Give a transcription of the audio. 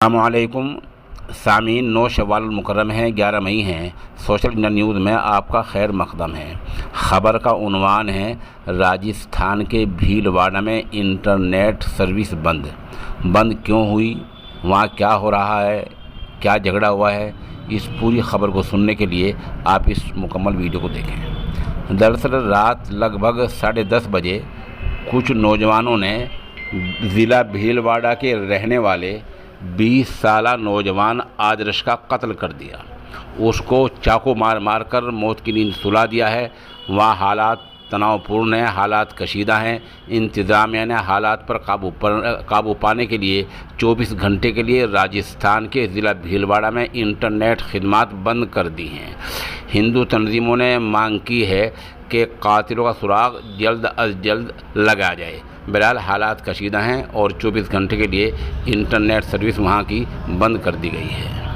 अस्सलामुअलैकुम सामीन, 9 शव्वाल मुकर्रम है, 11 मई है। सोशल इंडिया न्यूज़ में आपका खैर मकदम है। ख़बर का उन्वान है, राजस्थान के भीलवाड़ा में इंटरनेट सर्विस बंद क्यों हुई, वहाँ क्या हो रहा है, क्या झगड़ा हुआ है। इस पूरी ख़बर को सुनने के लिए आप इस मुकम्मल वीडियो को देखें। दरअसल रात लगभग 10:30 बजे कुछ नौजवानों ने ज़िला भीलवाड़ा के रहने वाले 20 साला नौजवान आदर्श का कत्ल कर दिया। उसको चाकू मार कर मौत की नींद सुला दिया है। वहाँ हालात तनावपूर्ण हैं, हालात कशीदा हैं। इंतज़ामिया ने हालात पर काबू पाने के लिए 24 घंटे के लिए राजस्थान के ज़िला भीलवाड़ा में इंटरनेट खिदमात बंद कर दी हैं। हिंदू तंजीमों ने मांग की है कि कातिलों का सुराग जल्द अज जल्द लगाया जाए। बहरहाल हालात कशीदा हैं और 24 घंटे के लिए इंटरनेट सर्विस वहाँ की बंद कर दी गई है।